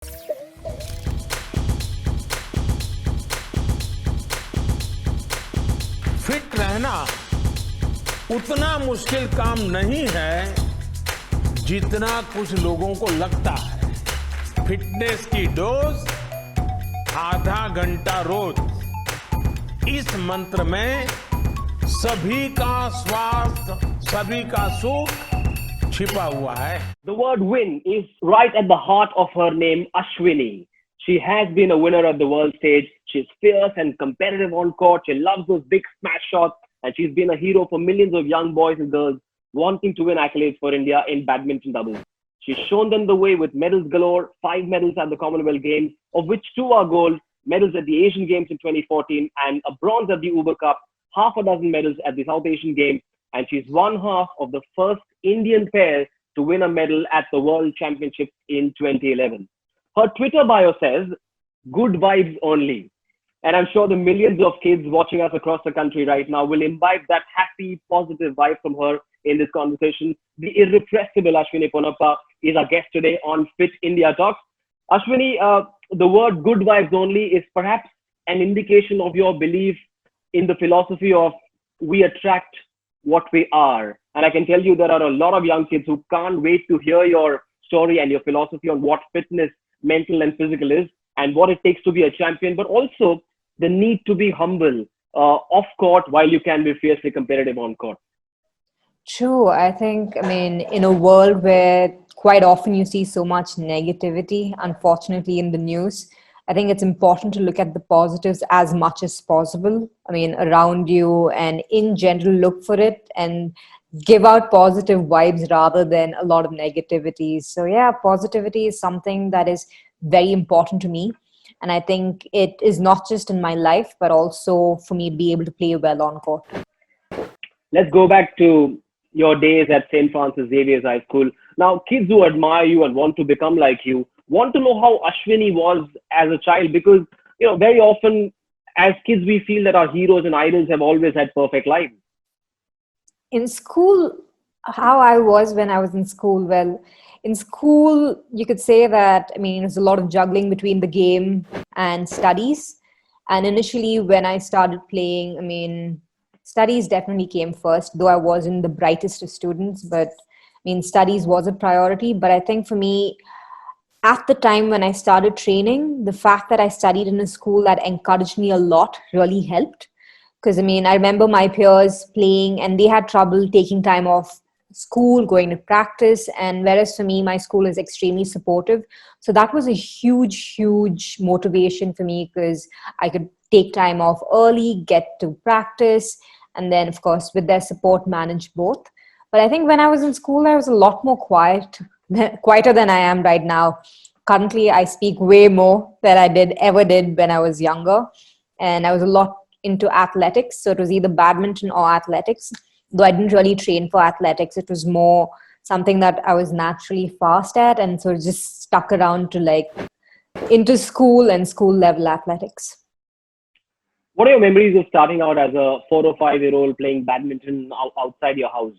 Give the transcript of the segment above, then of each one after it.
Fit रहना उतना मुश्किल काम नहीं है जितना कुछ लोगों को लगता है। फिटनेस की डोज आधा घंटा रोज, इस मंत्र में सभी का स्वास्थ्य, सभी का सुख छिपा हुआ है। The word win is right at the heart of her name, Ashwini. She has been a winner at the world stage. She's fierce and competitive on court. She loves those big smash shots, and she's been a hero for millions of young boys and girls wanting to win accolades for India in badminton doubles. She's shown them the way with medals galore, 5 medals at the Commonwealth Games, of which 2 are gold, medals at the Asian Games in 2014, and a bronze at the Uber Cup, half a dozen medals at the South Asian Games, and she's one half of the first Indian pair to win a medal at the World Championships in 2011. Her Twitter bio says, "Good vibes only." And I'm sure the millions of kids watching us across the country right now will imbibe that happy, positive vibe from her in this conversation. The irrepressible Ashwini Ponappa is our guest today on Fit India Talks. Ashwini, the word "good vibes only" is perhaps an indication of your belief in the philosophy of we attract what we are. And I can tell you there are a lot of young kids who can't wait to hear your story and your philosophy on what fitness, mental and physical is, and what it takes to be a champion, but also the need to be humble off court while you can be fiercely competitive on court. True. In a world where quite often you see so much negativity, unfortunately, in the news, I think it's important to look at the positives as much as possible. Around you and in general, look for it and give out positive vibes rather than a lot of negativity. So, yeah, positivity is something that is very important to me. And I think it is not just in my life, but also for me to be able to play well on court. Let's go back to your days at St. Francis Xavier's High School. Now, kids who admire you and want to become like you want to know how Ashwini was as a child, because very often as kids we feel that our heroes and idols have always had perfect lives. In school, how I was when I was in school, well, in school you could say that it was a lot of juggling between the game and studies. And initially when I started playing, studies definitely came first, though I wasn't the brightest of students, but studies was a priority. But I think for me, at the time when I started training, the fact that I studied in a school that encouraged me a lot really helped. Because I remember my peers playing and they had trouble taking time off school, going to practice. And whereas for me, my school is extremely supportive. So that was a huge, huge motivation for me, because I could take time off early, get to practice, and then, of course, with their support, manage both. But I think when I was in school, I was a lot more quieter than I am right now. Currently, I speak way more than I ever did when I was younger. And I was a lot into athletics. So it was either badminton or athletics. Though I didn't really train for athletics, it was more something that I was naturally fast at. And so it just stuck around to into school and school level athletics. What are your memories of starting out as a 4 or 5-year-old playing badminton outside your house?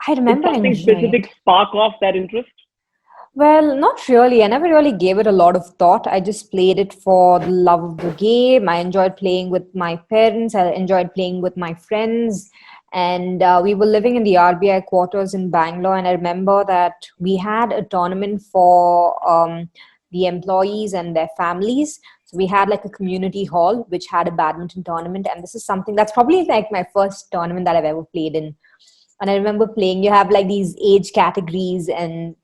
I remember Did something specific spark off that interest? Well, not really. I never really gave it a lot of thought. I just played it for the love of the game. I enjoyed playing with my parents. I enjoyed playing with my friends. And we were living in the RBI quarters in Bangalore. And I remember that we had a tournament for the employees and their families. So we had a community hall, which had a badminton tournament. And this is something that's probably my first tournament that I've ever played in. And I remember playing, you have these age categories, and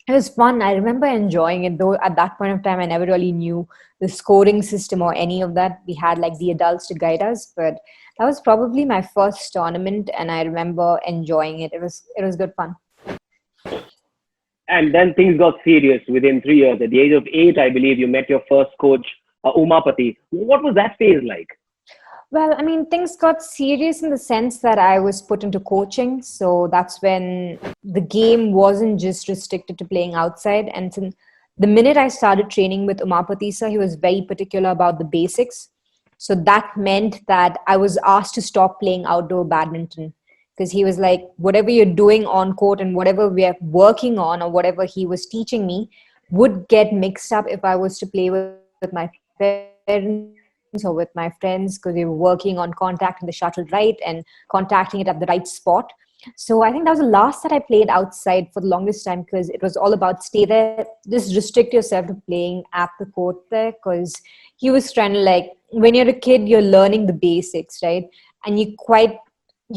it was fun. I remember enjoying it, though at that point of time, I never really knew the scoring system or any of that. We had the adults to guide us, but that was probably my first tournament, and I remember enjoying it. It was good fun. And then things got serious within 3 years. At the age of 8, I believe you met your first coach, Umapati. What was that phase like? Well, things got serious in the sense that I was put into coaching. So that's when the game wasn't just restricted to playing outside. And so the minute I started training with Umapati sir, he was very particular about the basics. So that meant that I was asked to stop playing outdoor badminton, because he was like, whatever you're doing on court and whatever we're working on or whatever he was teaching me, would get mixed up if I was to play with my parents or with my friends, because we were working on contacting the shuttle right and contacting it at the right spot. So I think that was the last that I played outside for the longest time, because it was all about stay there, just restrict yourself to playing at the court there, because he was trying to, like, when you're a kid, you're learning the basics, right? And you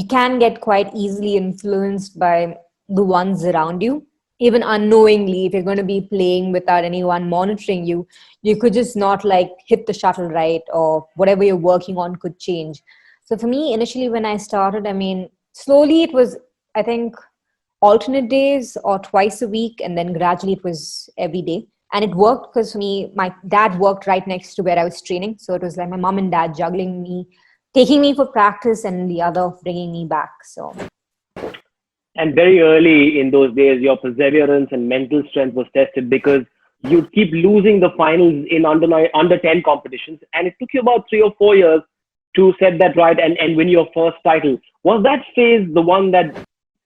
can get quite easily influenced by the ones around you, even unknowingly. If you're going to be playing without anyone monitoring you, you could just not like hit the shuttle right, or whatever you're working on could change. So for me, initially when I started, I mean, slowly it was, I think, alternate days or twice a week, and then gradually it was every day. And it worked because for me, my dad worked right next to where I was training, so it was like my mom and dad juggling me, taking me for practice, and the other bringing me back. So And very early in those days, your perseverance and mental strength was tested, because you'd keep losing the finals in under 10 competitions. And it took you about 3 or 4 years to set that right and win your first title. Was that phase the one that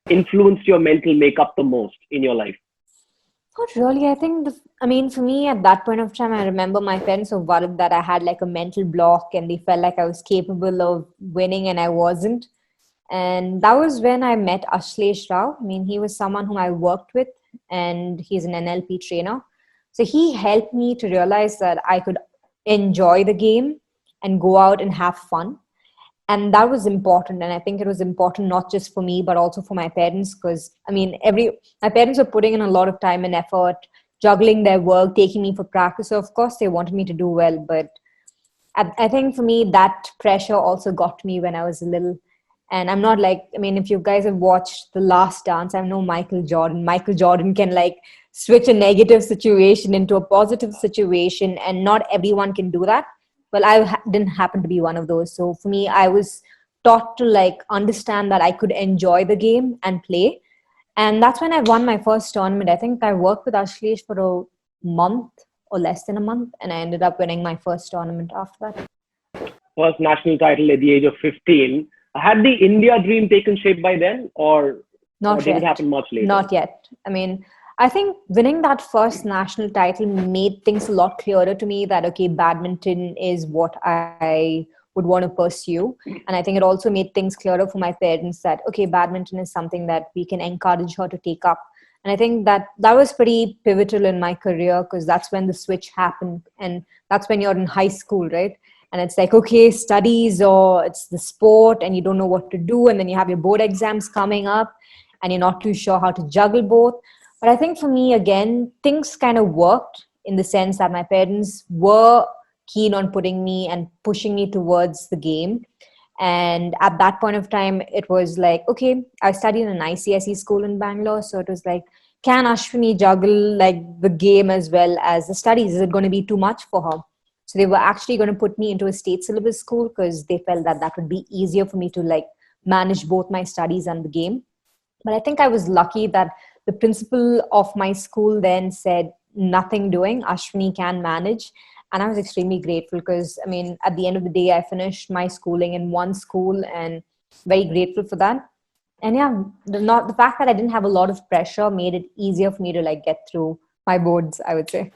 influenced your mental makeup the most in your life? not really. I think, I mean, for me at that point of time, I remember my parents were worried that I had like a mental block, and they felt like I was capable of winning and I wasn't. And that was when I met Ashlesh Rao. I mean, he was someone whom I worked with, and he's an NLP trainer. So he helped me to realize that I could enjoy the game and go out and have fun. And that was important. And I think it was important not just for me, but also for my parents, because I mean, my parents were putting in a lot of time and effort, juggling their work, taking me for practice. So of course they wanted me to do well, but I think for me, that pressure also got to me when I was a little. And I'm not like, I mean, if you guys have watched The Last Dance, I know Michael Jordan. Michael Jordan can like switch a negative situation into a positive situation, and not everyone can do that. Well, didn't happen to be one of those. So for me, I was taught to like understand that I could enjoy the game and play. And that's when I won my first tournament. I think I worked with Ashlesh for a month or less than a month, and I ended up winning my first tournament after that. First national title at the age of 15. Had the India dream taken shape by then, or Not did yet. it happen much later? Not yet. I mean, I think winning that first national title made things a lot clearer to me that, okay, badminton is what I would want to pursue. And I think it also made things clearer for my parents that, okay, badminton is something that we can encourage her to take up. And I think that was pretty pivotal in my career, because that's when the switch happened. And that's when you're in high school, right? And it's like, okay, studies or it's the sport, and you don't know what to do. And then you have your board exams coming up, and you're not too sure how to juggle both. But I think for me, again, things kind of worked in the sense that my parents were keen on putting me and pushing me towards the game. And at that point of time, it was like, okay, I studied in an ICSE school in Bangalore. So it was like, can Ashwini juggle like the game as well as the studies? Is it going to be too much for her? So they were actually going to put me into a state syllabus school, because they felt that that would be easier for me to like manage both my studies and the game. But I think I was lucky that the principal of my school then said, nothing doing, Ashwini can manage. And I was extremely grateful, because I mean, at the end of the day, I finished my schooling in one school, and very grateful for that. And yeah, the fact that I didn't have a lot of pressure made it easier for me to like get through my boards, I would say.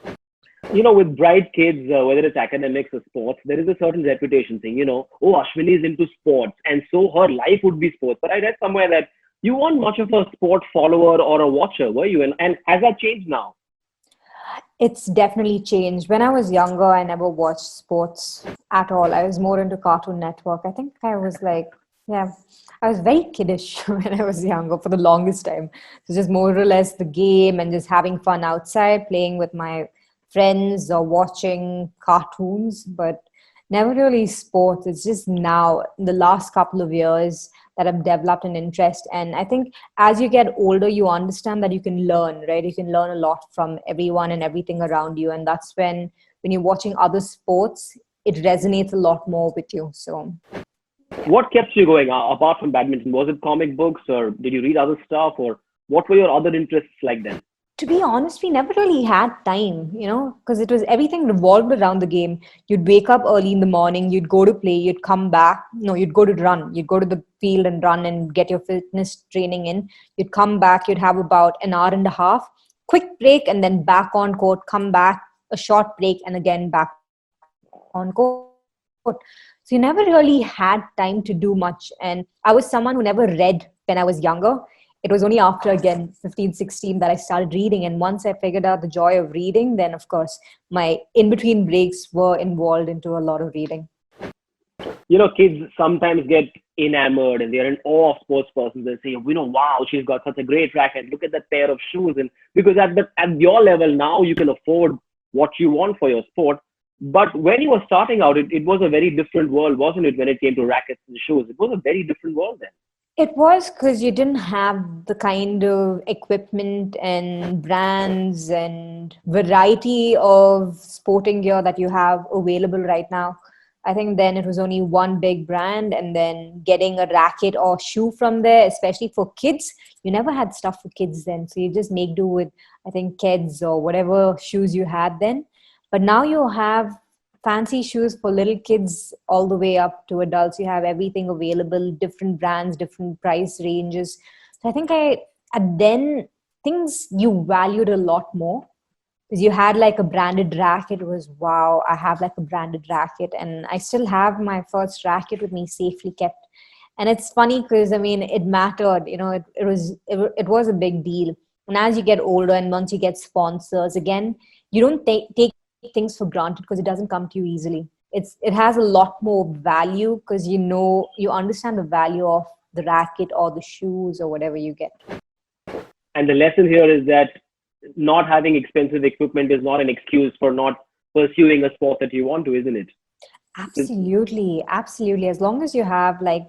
With bright kids, whether it's academics or sports, there is a certain reputation thing, oh, Ashwini is into sports, and so her life would be sports. But I read somewhere that you weren't much of a sport follower or a watcher, were you? And has that changed now? It's definitely changed. When I was younger, I never watched sports at all. I was more into Cartoon Network. I think I was like, yeah, I was very kiddish when I was younger for the longest time. So just more or less the game and just having fun outside, playing with my friends or watching cartoons, but never really sports. It's just now, in the last couple of years, that I've developed an interest. And I think as you get older, you understand that you can learn, right? You can learn a lot from everyone and everything around you. And that's when you're watching other sports, it resonates a lot more with you. So what kept you going apart from badminton? Was it comic books, or did you read other stuff, or what were your other interests like then? to be honest, we never really had time, because it was everything revolved around the game. You'd wake up early in the morning, you'd go to play, you'd come back. No, you'd go to run. You'd go to the field and run and get your fitness training in. You'd come back, you'd have about an hour and a half, quick break and then back on court, come back, a short break, and again back on court. So you never really had time to do much. And I was someone who never read when I was younger. It was only after, again, 15, 16 that I started reading. And once I figured out the joy of reading, then of course my in-between breaks were involved into a lot of reading. You know, kids sometimes get enamored and they're in awe of sports persons. They say, you know, wow, she's got such a great racket. Look at that pair of shoes. And because at your level now, you can afford what you want for your sport. But when you were starting out, it was a very different world, wasn't it? When it came to rackets and shoes, it was a very different world then. It was because you didn't have the kind of equipment and brands and variety of sporting gear that you have available right now. I think then it was only one big brand, and then getting a racket or shoe from there, especially for kids. You never had stuff for kids then. So you just make do with, I think, Keds or whatever shoes you had then. But now you have fancy shoes for little kids all the way up to adults. You have everything available, different brands, different price ranges. So I think then things you valued a lot more. Because you had like a branded racket. It was, wow, I have like a branded racket. And I still have my first racket with me, safely kept. And it's funny because, I mean, it mattered. You know, it was a big deal. And as you get older and once you get sponsors, again, you don't take things for granted because it doesn't come to you easily. It has a lot more value because you understand the value of the racket or the shoes or whatever you get. And the lesson here is that not having expensive equipment is not an excuse for not pursuing a sport that you want to, isn't it? Absolutely. As long as you have like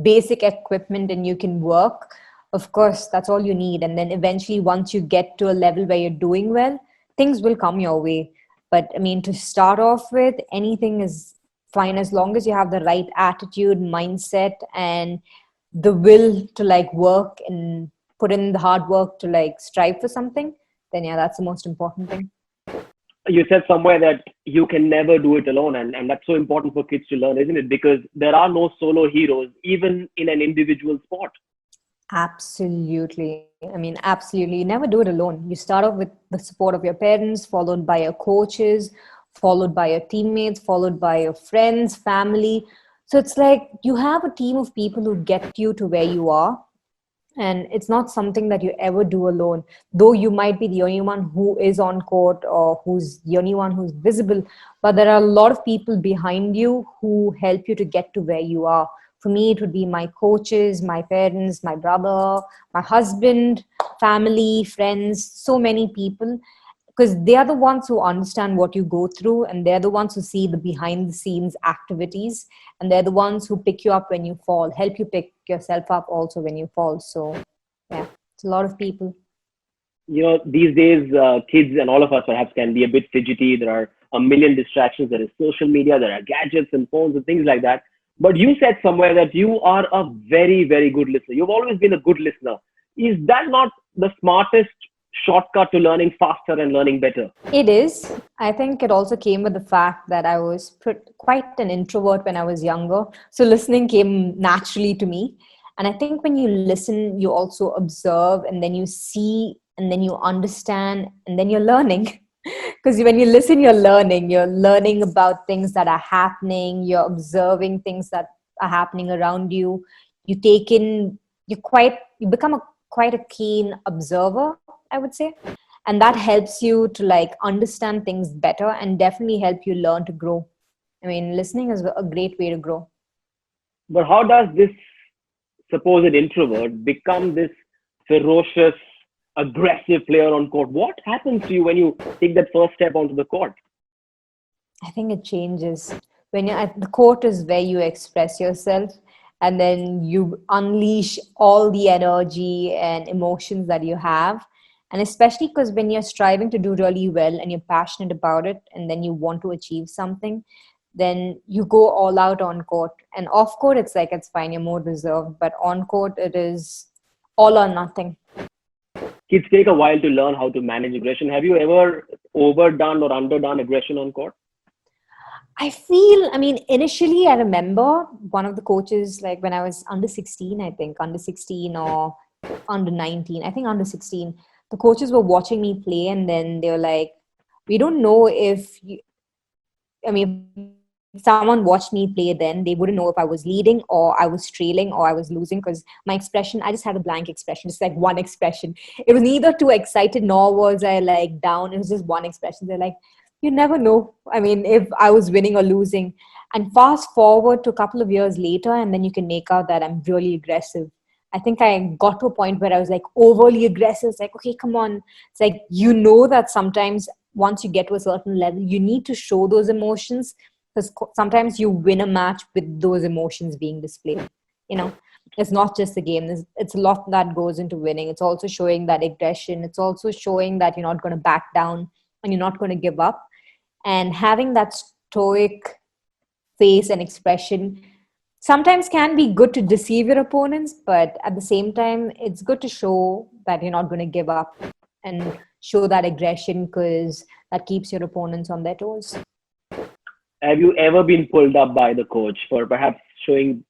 basic equipment and you can work, of course, that's all you need. And then eventually, once you get to a level where you're doing well, things will come your way. But I mean, to start off with, anything is fine as long as you have the right attitude, mindset, and the will to like work and put in the hard work to like strive for something. Then yeah, that's the most important thing. You said somewhere that you can never do it alone, and that's so important for kids to learn, isn't it? Because there are no solo heroes, even in an individual sport. Absolutely. I mean, absolutely. You never do it alone. You start off with the support of your parents, followed by your coaches, followed by your teammates, followed by your friends, family. So it's like you have a team of people who get you to where you are. And it's not something that you ever do alone, though you might be the only one who is on court or who's the only one who's visible. But there are a lot of people behind you who help you to get to where you are. For me, it would be my coaches, my parents, my brother, my husband, family, friends, so many people. Because they are the ones who understand what you go through, and they're the ones who see the behind the scenes activities, and they're the ones who pick you up when you fall, help you pick yourself up also when you fall. So yeah, it's a lot of people. You know, these days, kids and all of us perhaps can be a bit fidgety. There are a million distractions. There is social media, there are gadgets and phones and things like that. But you said somewhere that you are a very, very good listener. You've always been a good listener. Is that not the smartest shortcut to learning faster and learning better? It is. I think it also came with the fact that I was quite an introvert when I was younger. So listening came naturally to me. And I think when you listen, you also observe, and then you see, and then you understand, and then you're learning. Because when you listen, you're learning about things that are happening. You're observing things that are happening around you. You take in, you become quite a keen observer, I would say. And that helps you to like understand things better and definitely help you learn to grow. I mean, listening is a great way to grow. But how does this supposed introvert become this ferocious, aggressive player on court? What happens to you when you take that first step onto the court? I think it changes. When you're at the court is where you express yourself, and then you unleash all the energy and emotions that you have. And especially because when you're striving to do really well and you're passionate about it, and then you want to achieve something, then you go all out on court. And off court, it's like, it's fine, you're more reserved. But on court, it is all or nothing. Kids take a while to learn how to manage aggression. Have you ever overdone or underdone aggression on court? I feel, I mean, initially I remember one of the coaches, like when I was under 16, I think, under 16 or under 19, I think under 16, the coaches were watching me play, and then they were like, we don't know if you, I mean, if someone watched me play then, they wouldn't know if I was leading or I was trailing or I was losing, because my expression, I just had a blank expression, just like one expression. It was neither too excited nor was I like down. It was just one expression. They're like, you never know. I mean, if I was winning or losing. And fast forward to a couple of years later, and then you can make out that I'm really aggressive. I think I got to a point where I was like overly aggressive. It's like, okay, come on. It's like, you know that sometimes once you get to a certain level, you need to show those emotions, because sometimes you win a match with those emotions being displayed. You know, it's not just a game. It's a lot that goes into winning. It's also showing that aggression. It's also showing that you're not going to back down and you're not going to give up. And having that stoic face and expression sometimes can be good to deceive your opponents, but at the same time, it's good to show that you're not going to give up and show that aggression, because that keeps your opponents on their toes. Have you ever been pulled up by the coach for perhaps showing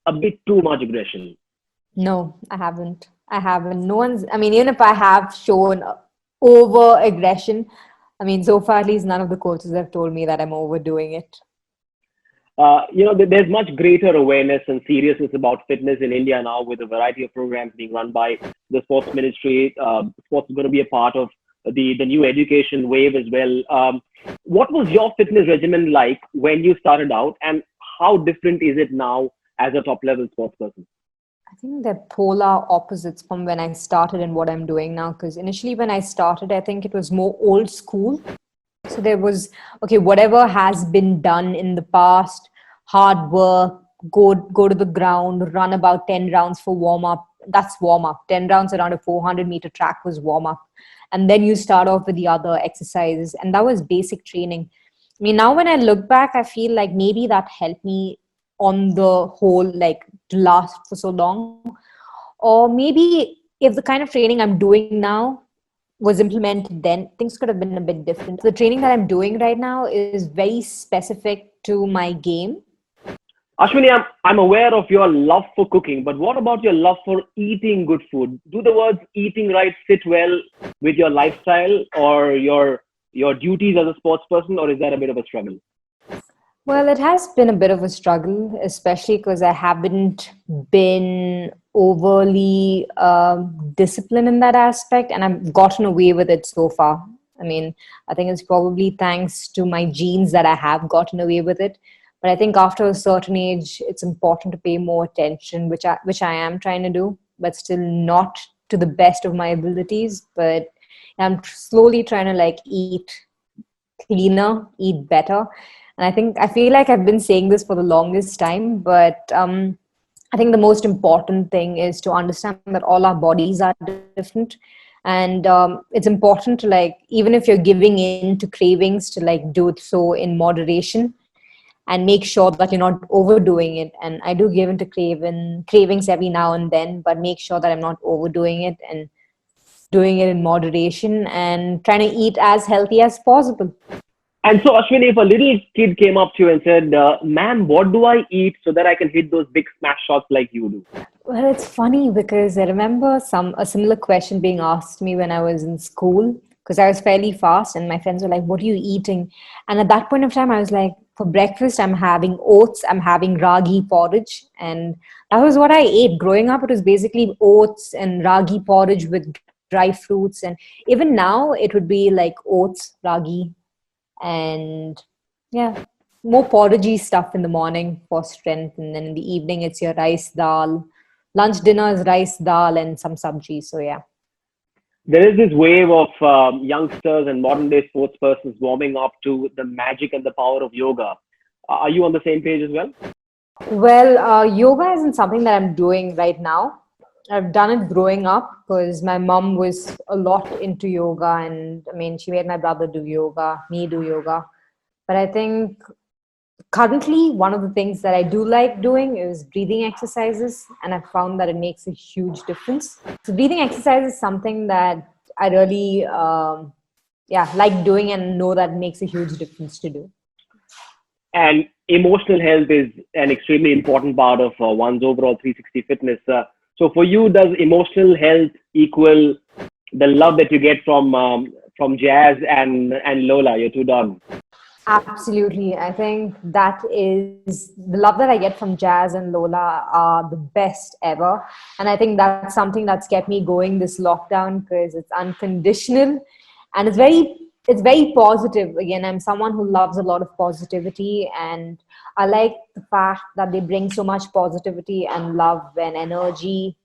a bit too much aggression? No, I haven't. I haven't. No one's, I mean, even if I have shown over aggression, I mean, so far at least none of the coaches have told me that I'm overdoing it. There's much greater awareness and seriousness about fitness in India now, with a variety of programs being run by the sports ministry. Sports is going to be a part of the new education wave as well. What was your fitness regimen like when you started out, and how different is it now as a top level sports person? I think they're polar opposites from when I started and what I'm doing now. Because initially when I started, I think it was more old school. So there was, okay, whatever has been done in the past, hard work, go to the ground, run about 10 rounds for warm-up. That's warm-up. 10 rounds around a 400-meter track was warm-up. And then you start off with the other exercises. And that was basic training. I mean, now when I look back, I feel like maybe that helped me on the whole, like, to last for so long. Or maybe if the kind of training I'm doing now was implemented then, things could have been a bit different. The training that I'm doing right now is very specific to my game. Ashwini, I'm aware of your love for cooking, but what about your love for eating good food? Do the words eating right sit well with your lifestyle or your duties as a sports person, or is that a bit of a struggle? Well, it has been a bit of a struggle, especially because I haven't been overly disciplined in that aspect, and I've gotten away with it so far. I mean, I think it's probably thanks to my genes that I have gotten away with it. But I think after a certain age, it's important to pay more attention, which I am trying to do, but still not to the best of my abilities. But I'm slowly trying to like eat cleaner, eat better. And I feel like I've been saying this for the longest time, but I think the most important thing is to understand that all our bodies are different. And it's important to, like, even if you're giving in to cravings, to like do it so in moderation and make sure that you're not overdoing it. And I do give into cravings every now and then, but make sure that I'm not overdoing it and doing it in moderation and trying to eat as healthy as possible. And so, Ashwini, if a little kid came up to you and said, ma'am, what do I eat so that I can hit those big smash shots like you do? Well, it's funny because I remember a similar question being asked me when I was in school, because I was fairly fast and my friends were like, what are you eating? And at that point of time, I was like, for breakfast, I'm having oats, I'm having ragi porridge. And that was what I ate. Growing up, it was basically oats and ragi porridge with dry fruits. And even now, it would be like oats, ragi, and yeah, more porridgey stuff in the morning for strength. And then in the evening, it's your rice dal. Lunch, dinner is rice dal and some sabji. So yeah. There is this wave of youngsters and modern day sports persons warming up to the magic and the power of yoga. Are you on the same page as well? Well, yoga isn't something that I'm doing right now. I've done it growing up because my mom was a lot into yoga, and I mean, she made my brother do yoga, me do yoga. But I think currently one of the things that I do like doing is breathing exercises, and I've found that it makes a huge difference. So breathing exercise is something that I really like doing and know that makes a huge difference to do. And emotional health is an extremely important part of one's overall 360 fitness. So for you, does emotional health equal the love that you get from Jazz and Lola, your two dogs. Absolutely. I think that is the love that I get from Jazz and Lola are the best ever. And I think that's something that's kept me going this lockdown because it's unconditional and it's very positive. Again, I'm someone who loves a lot of positivity, and I like the fact that they bring so much positivity and love and energy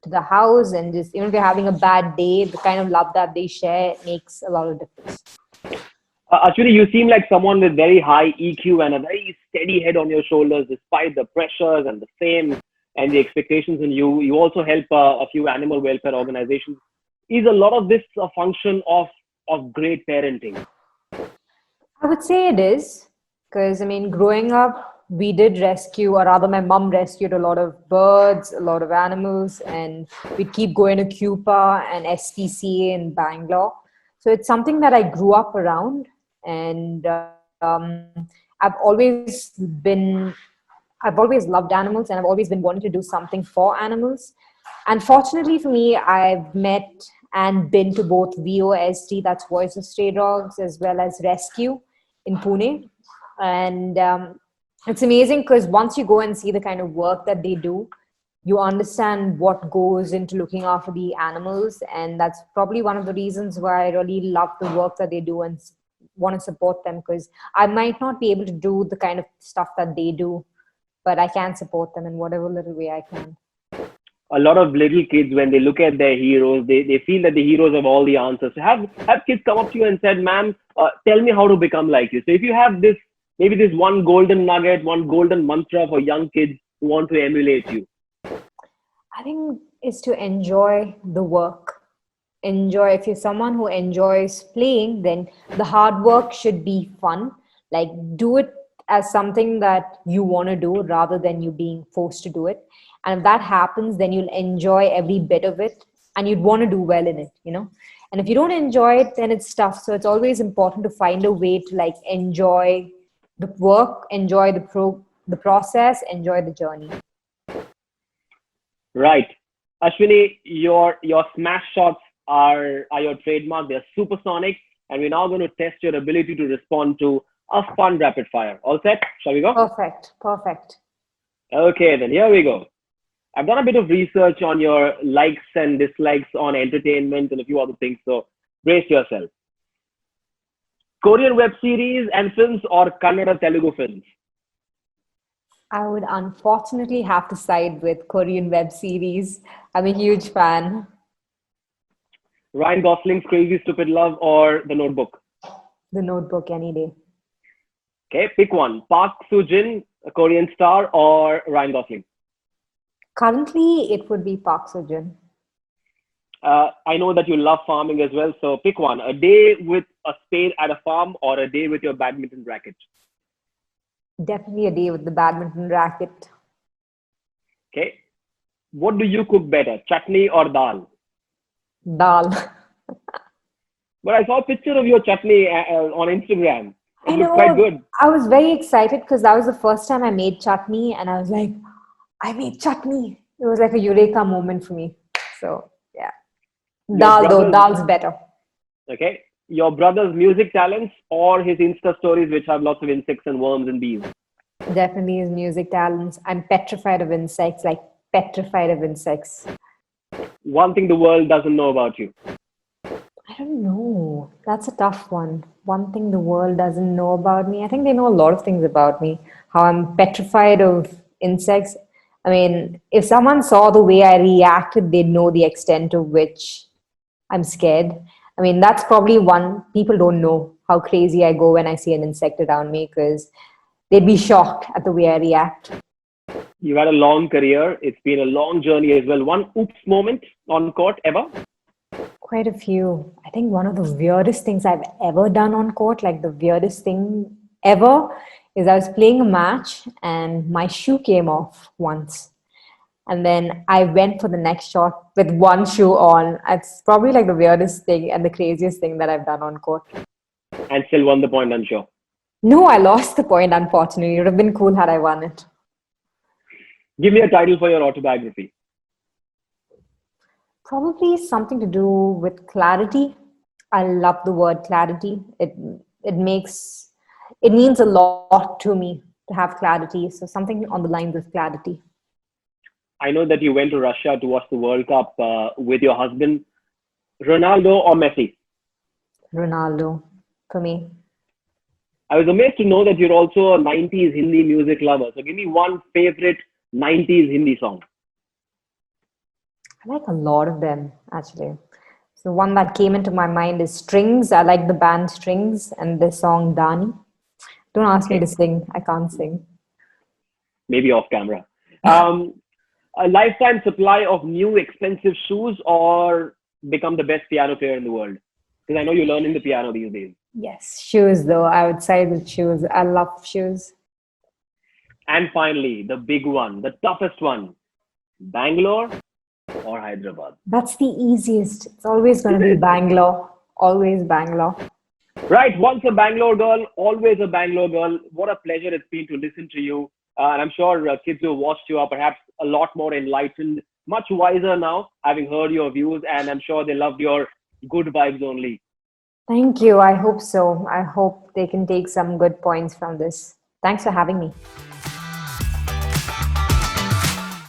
to the house. And just, if you're having a bad day, the kind of love that they share makes a lot of difference. Actually, you seem like someone with very high EQ and a very steady head on your shoulders, despite the pressures and the fame and the expectations. And you also help a few animal welfare organizations. Is a lot of this a function of great parenting? I would say it is because, I mean, growing up, we did rescue, or rather, my mom rescued a lot of birds, a lot of animals, and we'd keep going to Cuba and SPCA in Bangalore. So it's something that I grew up around, and I've always been, I've always loved animals, and I've always been wanting to do something for animals. And fortunately for me, I've met and been to both VOSD, that's Voice of Stray Dogs, as well as Rescue in Pune. And it's amazing because once you go and see the kind of work that they do, you understand what goes into looking after the animals. And that's probably one of the reasons why I really love the work that they do and want to support them, because I might not be able to do the kind of stuff that they do, but I can support them in whatever little way I can. A lot of little kids, when they look at their heroes, they feel that the heroes have all the answers. So have kids come up to you and said, "Ma'am, tell me how to become like you." So if you have this, maybe this one golden nugget, one golden mantra for young kids who want to emulate you. I think is to enjoy the work. Enjoy. If you're someone who enjoys playing, then the hard work should be fun. Like, do it as something that you want to do rather than you being forced to do it. And if that happens, then you'll enjoy every bit of it and you'd want to do well in it. And if you don't enjoy it, then it's tough. So it's always important to find a way to like enjoy the work, enjoy the process, enjoy the journey. Right. Ashwini, your smash shots are your trademark. They're supersonic. And we're now going to test your ability to respond to a fun rapid fire. All set? Shall we go? Perfect. Okay, then here we go. I've done a bit of research on your likes and dislikes on entertainment and a few other things. So brace yourself. Korean web series and films or Kannada Telugu films? I would unfortunately have to side with Korean web series. I'm a huge fan. Ryan Gosling's Crazy Stupid Love or The Notebook? The Notebook any day. Okay, pick one. Park Soo-jin, a Korean star, or Ryan Gosling? Currently, it would be Park Seo-joon. I know that you love farming as well, so pick one. A day with a spade at a farm or a day with your badminton racket? Definitely a day with the badminton racket. Okay. What do you cook better, chutney or dal? Dal. But I saw a picture of your chutney on Instagram. It I looks know. quite good. I was very excited because that was the first time I made chutney, and I was like, I made chutney. It was like a eureka moment for me. So, yeah. Dal's better. Okay. Your brother's music talents or his Insta stories, which have lots of insects and worms and bees? Definitely his music talents. I'm petrified of insects, like petrified of insects. One thing the world doesn't know about you? I don't know. That's a tough one. One thing the world doesn't know about me. I think they know a lot of things about me. How I'm petrified of insects. I mean, if someone saw the way I reacted, they'd know the extent to which I'm scared. I mean, that's probably one. People don't know how crazy I go when I see an insect around me because they'd be shocked at the way I react. You've had a long career. It's been a long journey as well. One oops moment on court ever? Quite a few. I think one of the weirdest things I've ever done on court, like the weirdest thing ever, is I was playing a match and my shoe came off once. And then I went for the next shot with one shoe on. It's probably like the weirdest thing and the craziest thing that I've done on court. And still won the point, I'm sure. No, I lost the point, unfortunately. It would have been cool had I won it. Give me a title for your autobiography. Probably something to do with clarity. I love the word clarity. It makes it means a lot to me to have clarity. So something on the lines of clarity. I know that you went to Russia to watch the World Cup with your husband. Ronaldo or Messi? Ronaldo for me. I was amazed to know that you're also a 90s Hindi music lover. So give me one favorite 90s Hindi song. I like a lot of them actually. So one that came into my mind is Strings. I like the band Strings and the song Dani. Don't ask me to sing. I can't sing. Maybe off camera. A lifetime supply of new expensive shoes or become the best piano player in the world? Because I know you're learning the piano these days. Yes, shoes though. I would say with shoes. I love shoes. And finally, the big one, the toughest one, Bangalore or Hyderabad? That's the easiest. It's always going to be Bangalore. Always Bangalore. Right, once a Bangalore girl, always a Bangalore girl. What a pleasure it's been to listen to you. And I'm sure kids who have watched you are perhaps a lot more enlightened, much wiser now, having heard your views. And I'm sure they loved your good vibes only. Thank you. I hope so. I hope they can take some good points from this. Thanks for having me.